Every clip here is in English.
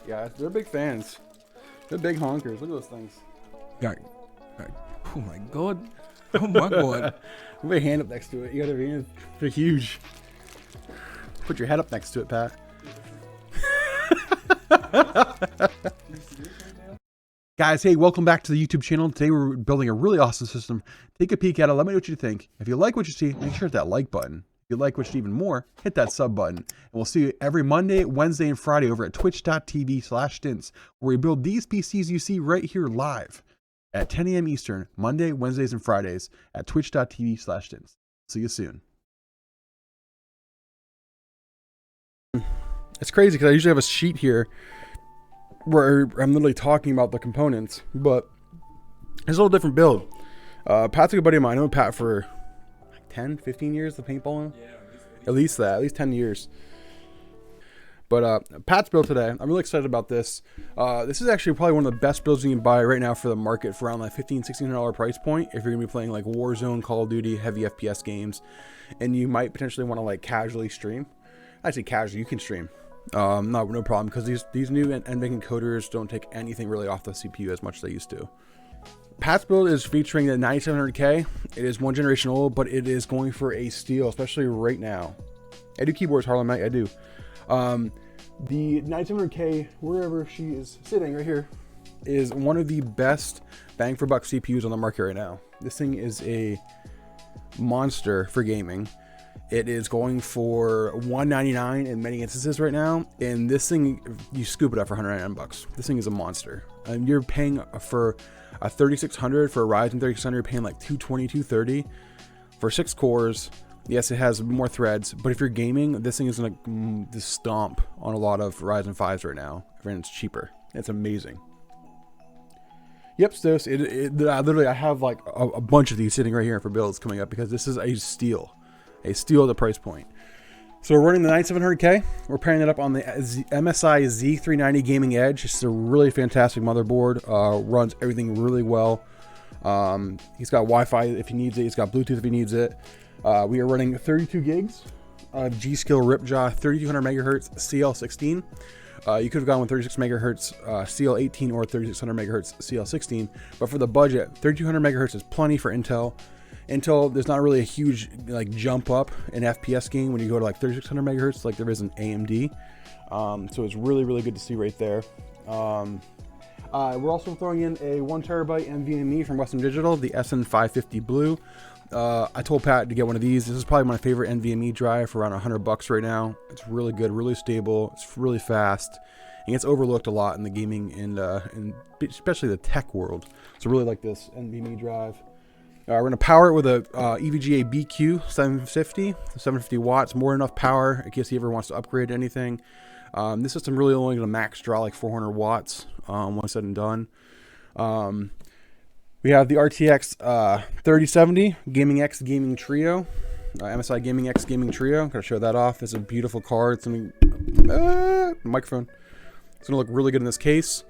guys. They're big fans. They're big honkers. Look at those things. Oh my god. Oh my god. Put your hand up next to it. You gotta be. They're huge. Put your head up next to it, Pat. Guys, hey, welcome back to the YouTube channel. Today we're building a really awesome system. Take a peek at it. Let me know what you think. If you like what you see, make sure to hit that like button. If you like what you see even more, hit that sub button. And we'll see you every Monday, Wednesday, and Friday over at twitch.tv/Stince, where we build these PCs you see right here live at 10 a.m. Eastern, Monday, Wednesdays, and Fridays at twitch.tv/Stince. See you soon. It's crazy because I usually have a sheet here where I'm literally talking about the components, but it's a little different build. Pat's a good buddy of mine. I know Pat for like 10, 15 years, the paintballing. Yeah, at least 10 years. But Pat's build today, I'm really excited about this. This is actually probably one of the best builds you can buy right now for the market for around like $1,500, $1,600 price point. If you're gonna be playing like Warzone, Call of Duty, heavy FPS games, and you might potentially want to like casually stream. I say casually, you can stream. No problem, because these new NVMe encoders don't take anything really off the CPU as much as they used to. Pat's build is featuring the 9700K. It is one generation old, but it is going for a steal, especially right now. I do keyboards, Harlem Knight, I do. The 9700K, wherever she is sitting right here, is one of the best bang for buck CPUs on the market right now. This thing is a monster for gaming. It is going for $199 in many instances right now, and this thing, you scoop it up for $199. This thing is a monster. And you're paying for a 3600 for a Ryzen 3600, you're paying like $220, $230 for 6 cores. Yes, it has more threads, but if you're gaming, this thing is gonna just stomp on a lot of Ryzen 5s right now, and it's cheaper. It's amazing. Yep, Stos, literally I have like a bunch of these sitting right here for builds coming up because this is a steal. A steal at the price point. So we're running the 9700K. We're pairing it up on the MSi Z390 Gaming Edge. It's a really fantastic motherboard. Runs everything really well. He's got Wi-Fi if he needs it. He's got Bluetooth if he needs it. We are running 32 gigs of GSkill Ripjaw 3200 megahertz CL16. You could have gone with 36 megahertz CL18 or 3600 megahertz CL16, but for the budget, 3200 megahertz is plenty for Intel. There's not really a huge like jump up in FPS game when you go to like 3600 megahertz like there is in AMD. So it's really good to see right there. We're also throwing in a 1 terabyte NVMe from Western Digital, the SN550 Blue. I told Pat to get one of these. This is probably my favorite NVMe drive for around $100 right now. It's really good, really stable. It's really fast. And it's overlooked a lot in the gaming and especially the tech world. So I really like this NVMe drive. We're going to power it with a EVGA BQ 750 watts, more than enough power in case he ever wants to upgrade anything. This system really only going to max draw like 400 watts once said and done. We have the RTX 3070 Gaming X Gaming Trio, MSi Gaming X Gaming Trio. I'm going to show that off. It's a beautiful card. It's going to microphone. It's going to look really good in this case.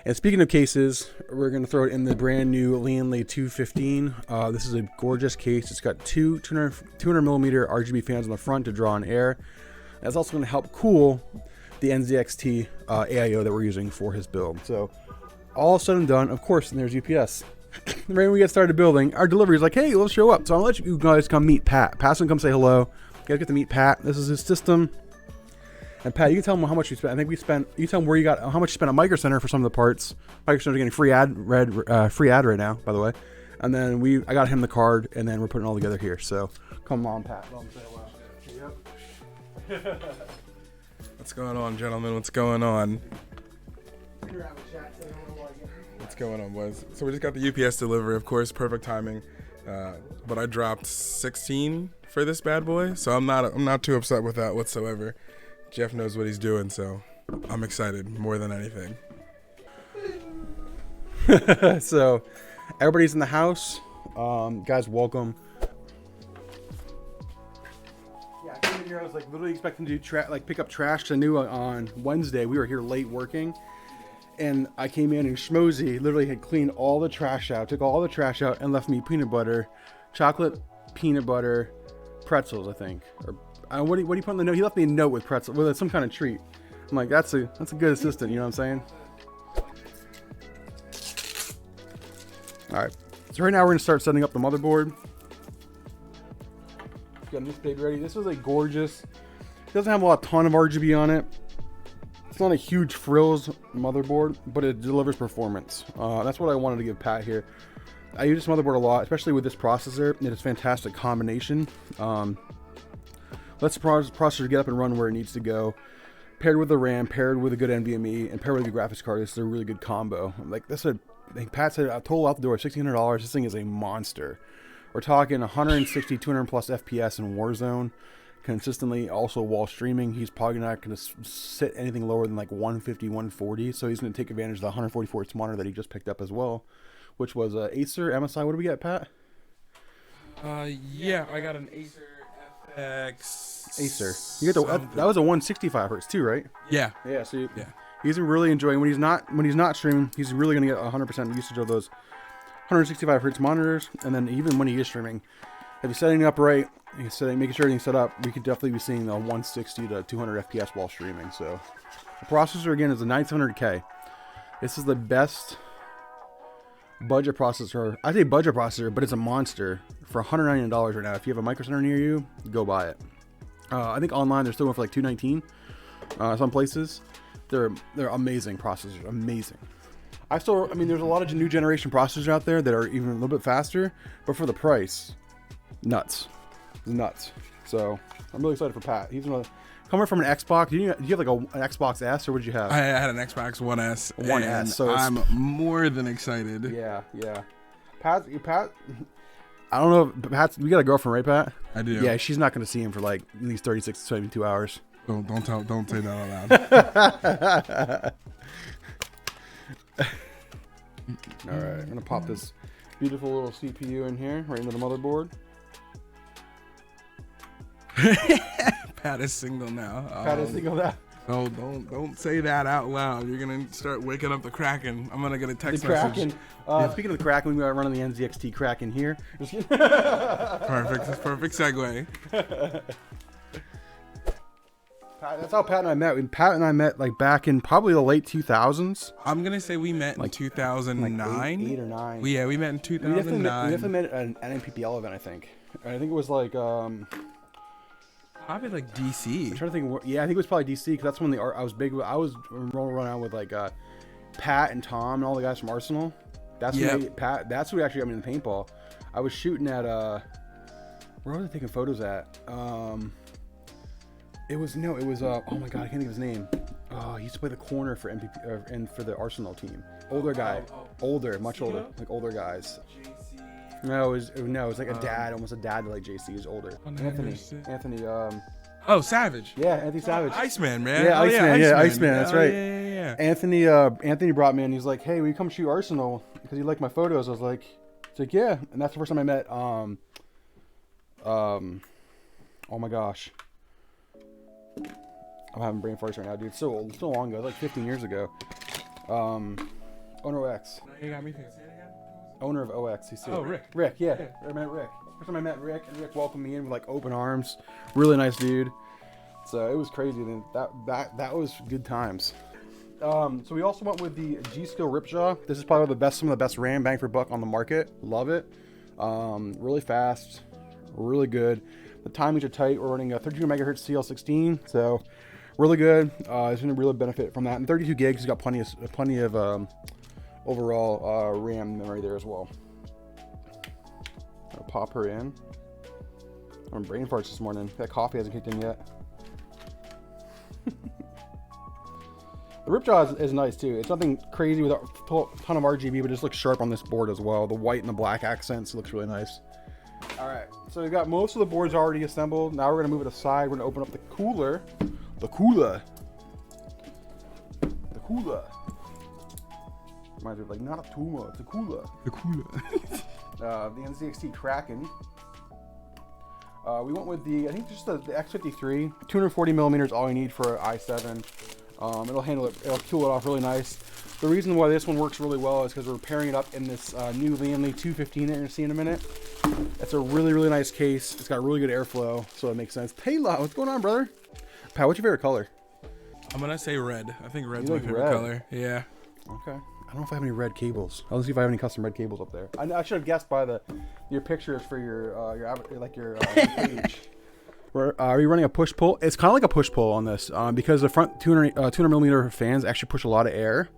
And speaking of cases, we're going to throw it in the brand new Lian Li 215. This is a gorgeous case. It's got two 200 millimeter RGB fans on the front to draw in air. That's also going to help cool the NZXT AIO that we're using for his build. So all said and done, of course, and there's UPS. Right when we get started building, our delivery is like, hey, let's show up. So I'll let you guys come meet Pat. Pat's going to come say hello. You guys get to meet Pat. This is his system. And Pat, you can tell them how much you spent. I think we spent. You tell them where you got, how much you spent on Micro Center for some of the parts. Micro Center's getting free ad right now, by the way. And then I got him the card, and then we're putting it all together here. So come on, Pat. Yep. What's going on, gentlemen? What's going on? What's going on, boys? So we just got the UPS delivery, of course, perfect timing. But I dropped 16 for this bad boy, so I'm not too upset with that whatsoever. Jeff knows what he's doing, so I'm excited more than anything. So everybody's in the house. Guys, welcome. Yeah, I came in here. I was like literally expecting to do pick up trash. 'Cause I knew on Wednesday we were here late working, and I came in and Schmozy literally had cleaned all the trash out, took all the trash out, and left me peanut butter, chocolate peanut butter, pretzels, I think. Or what do you put on the note? He left me a note with pretzels, with some kind of treat. I'm like, that's a good assistant, you know what I'm saying? All right, so right now we're gonna start setting up the motherboard. Got this baby ready. This is a gorgeous, it doesn't have a ton of RGB on it. It's not a huge frills motherboard, but it delivers performance. That's what I wanted to give Pat here. I use this motherboard a lot, especially with this processor. It is a fantastic combination. Lets the processor get up and run where it needs to go. Paired with the RAM, paired with a good NVMe, and paired with a good graphics card, this is a really good combo. Like this, I think Pat said, a total out the door $1,600. This thing is a monster. We're talking 160, 200 plus FPS in Warzone consistently. Also, while streaming, he's probably not going to sit anything lower than like 150, 140. So he's going to take advantage of the 144 monitor that he just picked up as well, which was Acer MSi. What do we get, Pat? Yeah, I got an Acer FX. Acer. You get that was a 165 hertz too, right? Yeah. Yeah. So yeah. He's really enjoying when he's not streaming. He's really going to get 100% usage of those 165 hertz monitors, and then even when he is streaming, if you're setting it up right, making sure everything's set up, we could definitely be seeing the 160 to 200 FPS while streaming. So the processor again is a 9700K. This is the best budget processor. I say budget processor, but it's a monster for $199 right now. If you have a Micro Center near you, go buy it. I think online they're still going for like $219. Some places, they're amazing processors, amazing. I mean, there's a lot of new generation processors out there that are even a little bit faster, but for the price, nuts. So I'm really excited for Pat. He's coming from an Xbox. Do you have like an Xbox S, or what did you have? I had an Xbox One S. One S. So I'm more than excited. Yeah. Pat. I don't know. Pat, we got a girlfriend, right, Pat? I do. Yeah, she's not going to see him for like at least 36 to 72 hours. Don't say that out loud. All right, I'm gonna pop this beautiful little CPU in here, right into the motherboard. Pat is single now. Pat is single now. No, don't say that out loud. You're gonna start waking up the Kraken. I'm gonna get a text The message. Kraken. Speaking of the Kraken, we are running the NZXT Kraken here. Perfect segue. That's how Pat and I met. Pat and I met like back in probably the late 2000s. I'm gonna say we met in 2009. Like eight or nine. Yeah, we met in 2009. We definitely met at an NMPPL event, I think. I think it was like probably like DC. I'm trying to think. Yeah, I think it was probably DC because that's when I was big. I was rolling around with like Pat and Tom and all the guys from Arsenal. That's That's who actually got me in the paintball. I was shooting at where was I taking photos at? It was oh my god, I can't think of his name. Oh, he used to play the corner for MPP and for the Arsenal team. Older guy, much older, like older guys. No, it was like a dad, almost a dad to like JC. He's older. Anthony. Oh, Savage. Yeah, Anthony Savage. Iceman, man. Yeah, Iceman. That's right. Yeah. Anthony brought me in. He's like, hey, will you come shoot Arsenal? Because he liked my photos. I was like, yeah. And that's the first time I met. Oh my gosh. I'm having brain farts right now, dude. So long ago, like 15 years ago. Owner of X. You got me thinking. Owner of OX. Oh, Rick. Rick, yeah. I met Rick. First time I met Rick, and Rick welcomed me in with like open arms. Really nice dude. So it was crazy. Then that was good times. So we also went with the GSkill Ripjaw. This is probably some of the best RAM bang for buck on the market. Love it. Really fast, really good. The timings are tight. We're running a 32 megahertz CL16, so really good. It's going to really benefit from that. And 32 gigs, it's got plenty of overall RAM memory there as well. I'll pop her in. I'm brain farts this morning. That coffee hasn't kicked in yet. The Ripjaw is nice too. It's nothing crazy with a ton of RGB, but it just looks sharp on this board as well. The white and the black accents looks really nice. All right, so we've got most of the boards already assembled. Now we're gonna move it aside. We're gonna open up the cooler. Reminds me of like not a tumor, it's a cooler. The NZXT Kraken. We went with I think just the X53, 240 millimeters, all you need for an i7. It'll cool it off really nice. The reason why this one works really well is because we're pairing it up in this new Lian Li 215 that you're gonna see in a minute. It's a really, really nice case. It's got really good airflow, so it makes sense. Hey, what's going on, brother? Pat, what's your favorite color? I'm gonna say red. I think red's You my like favorite red? color. Yeah. Okay. I don't know if I have any red cables. I'll see if I have any custom red cables up there. I should have guessed by your pictures for your page. Are you running a push pull? It's kind of like a push pull on this because the front 200 millimeter fans actually push a lot of air.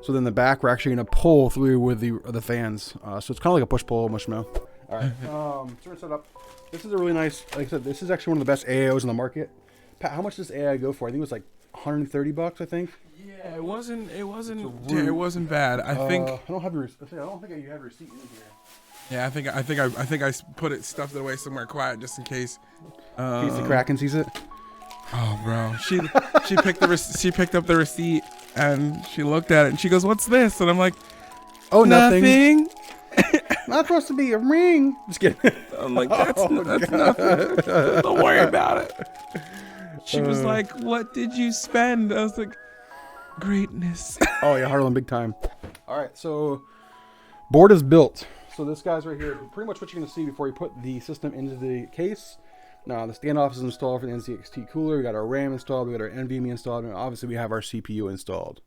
So then the back we're actually going to pull through with the fans. So it's kind of like a push pull, Mushmo. All right. So we're gonna set up. This is a really nice. Like I said, this is actually one of the best AIOs in the market. Pat, how much does AI go for? I think it was like $130. I think. Yeah, it wasn't bad. I think. I don't think you have a receipt in here. Yeah, I think I put it stuffed it away somewhere quiet just in case. In case the Kraken sees it. Oh, bro, she picked up the receipt and she looked at it and she goes, "What's this?" And I'm like, "Oh, nothing. nothing." Not supposed to be a ring." Just kidding. I'm like, that's nothing. Don't worry about it. She was like, "What did you spend?" I was like, "Greatness." Oh yeah, Harlem big time. All right, so board is built. So this guy's right here. Pretty much what you're gonna see before you put the system into the case. Now the standoff is installed for the NZXT cooler. We got our RAM installed. We got our NVMe installed, and obviously we have our CPU installed.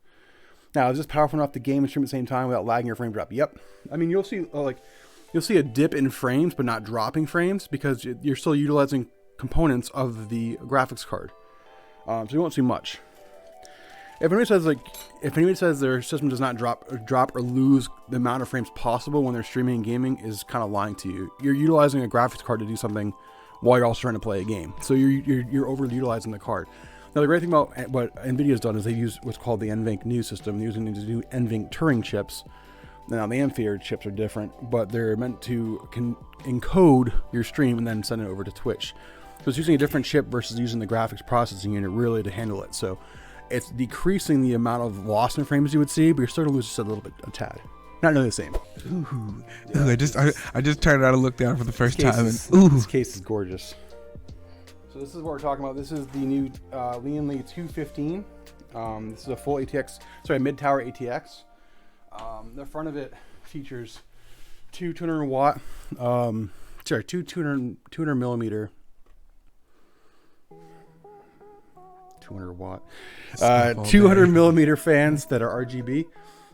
Now is this powerful enough to game and stream at the same time without lagging your frame drop? Yep. I mean you'll see you'll see a dip in frames, but not dropping frames because you're still utilizing components of the graphics card. So you won't see much. If anybody says their system does not drop or lose the amount of frames possible when they're streaming and gaming, is kind of lying to you. You're utilizing a graphics card to do something while you're also trying to play a game. So you're overutilizing the card. Now the great thing about what NVIDIA's done is they use what's called the NVENC new system, using these new NVENC Turing chips. Now the Ampere chips are different, but they're meant to encode your stream and then send it over to Twitch. So it's using a different chip versus using the graphics processing unit really to handle it. So it's decreasing the amount of loss in frames you would see, but you're still going to lose just a little bit, a tad. Not really the same. Ooh. I just turned around and looked down for the first time. This case is gorgeous. So this is what we're talking about. This is the new Lian Li 215. This is a full mid-tower ATX. The front of it features two 200 millimeter 200 millimeter fans that are RGB.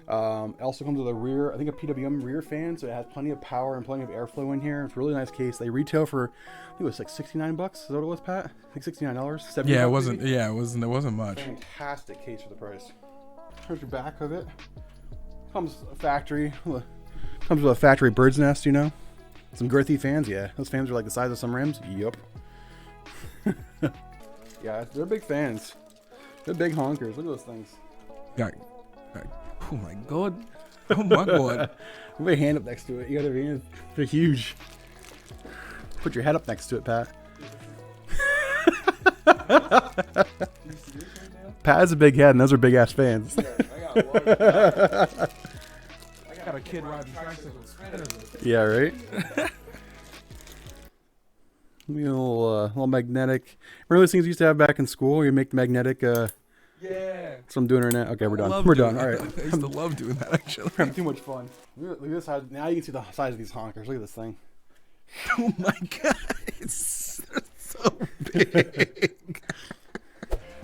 Also comes with a rear, I think a PWM rear fan, so it has plenty of power and plenty of airflow in here. It's a really nice case. They retail for, I think it was like $69. Is that what it was, Pat? I think $69. $70. Yeah, it wasn't. Maybe? Yeah, it wasn't much. Fantastic case for the price. Here's your back of it. Comes with a factory bird's nest, you know. Some girthy fans, yeah. Those fans are like the size of some rims. Yup. Yeah, they're big fans. They're big honkers. Look at those things. Oh my god. Oh my god. Put your hand up next to it. You gotta be. They're huge. Put your head up next to it, Pat. Pat has a big head, and those are big ass fans. I got a kid riding tricycles. Yeah, right. Little magnetic. Remember those things we used to have back in school? You make the magnetic. Yeah. So I'm doing it right now. Okay, we're done. We're done. All right. I used to love doing that actually. I'm having too much fun. Look at this side. Now you can see the size of these honkers. Look at this thing. Oh my god, it's so big.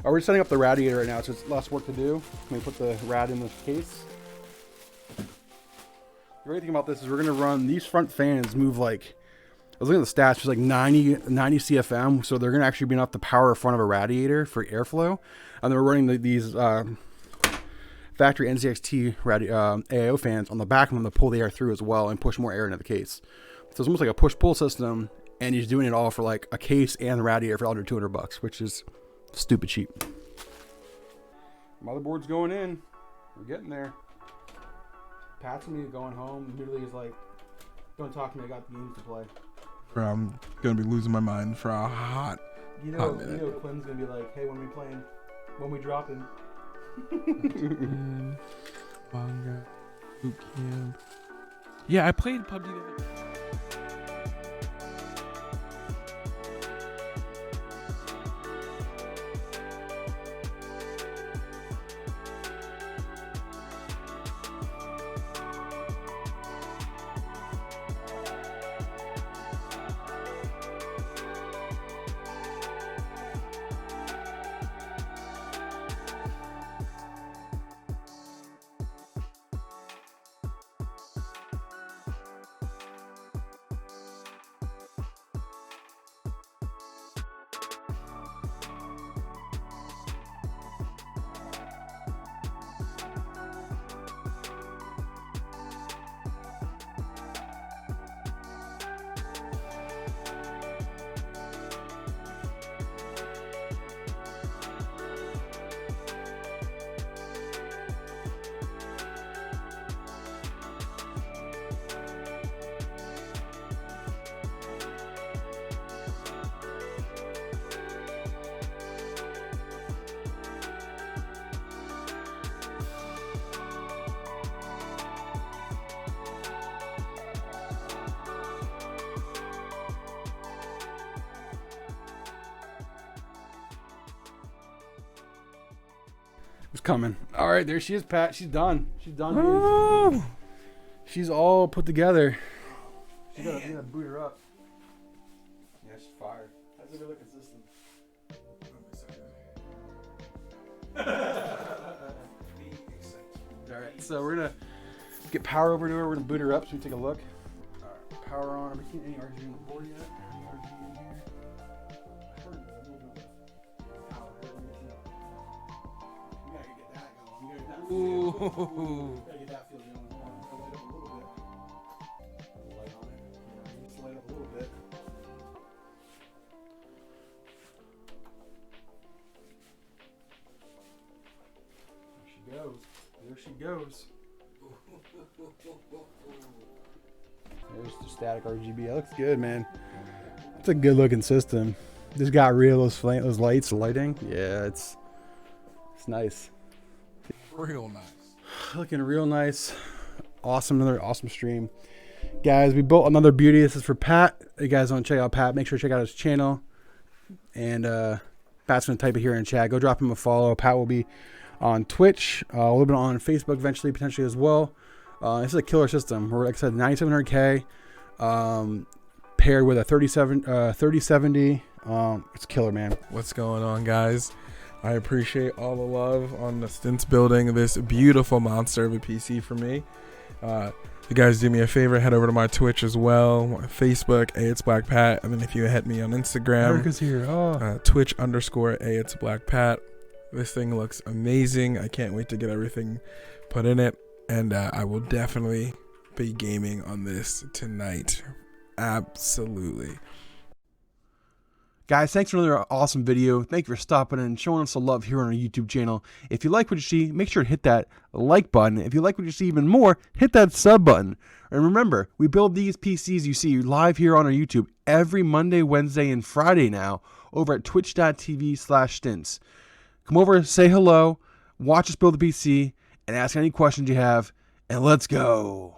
We're setting up the radiator right now, so it's less work to do. Let me put the rad in the case. The great thing about this is we're gonna run these front fans move like, I was looking at the stats, it's like 90 CFM, so they're gonna actually be enough to power front of a radiator for airflow. And then we're running these factory NZXT AIO fans on the back of them to pull the air through as well and push more air into the case. So it's almost like a push-pull system, and he's doing it all for like a case and the radiator for under $200, which is stupid cheap. Motherboard's going in. We're getting there. Pat's me going home. Literally is like, don't talk to me. I got the games to play. Bro, I'm gonna be losing my mind for a hot minute. Quinn's gonna be like, hey, when we playing? When we dropping? Manga, boot camp. Yeah, I played PUBG the other day. It's coming. All right, there she is, Pat. She's done. She's done. She's all put together. You gotta boot her up. Yeah, she's fire. That's a good looking system. Alright, so we're gonna get power over to her. We're gonna boot her up so we take a look. Alright, power on. Are we getting any RGB on the board yet? Any RGB in here? I heard a little bit of power. We gotta get that going. We gotta get that feel. Gotta get that feel going. Light up a little bit. Light on it. Yeah, just light up a little bit. There she goes. There's the static RGB. That looks good, man. It's a good looking system. Just got real those lights, lighting. Yeah, it's nice. Real nice. Looking real nice. Awesome. Another awesome stream. Guys, we built another beauty. This is for Pat. If you guys want to check out Pat, make sure to check out his channel. And Pat's going to type it here in chat. Go drop him a follow. Pat will be on Twitch, a little bit on Facebook eventually, potentially as well. This is a killer system. We're, like I said, 9700K paired with a 3070. It's killer, man. What's going on, guys? I appreciate all the love on the Stince building this beautiful monster of a PC for me. You guys do me a favor, head over to my Twitch as well, my Facebook, Ayyitsblackpat, and then if you hit me on Instagram, Erica's here. Twitch_Ayyitsblackpat. This thing looks amazing. I can't wait to get everything put in it. And I will definitely be gaming on this tonight. Absolutely. Guys, thanks for another awesome video. Thank you for stopping in and showing us the love here on our YouTube channel. If you like what you see, make sure to hit that like button. If you like what you see even more, hit that sub button. And remember, we build these PCs you see live here on our YouTube every Monday, Wednesday, and Friday now over at twitch.tv/Stince. Come over, say hello, watch us build the PC, and ask any questions you have, and let's go.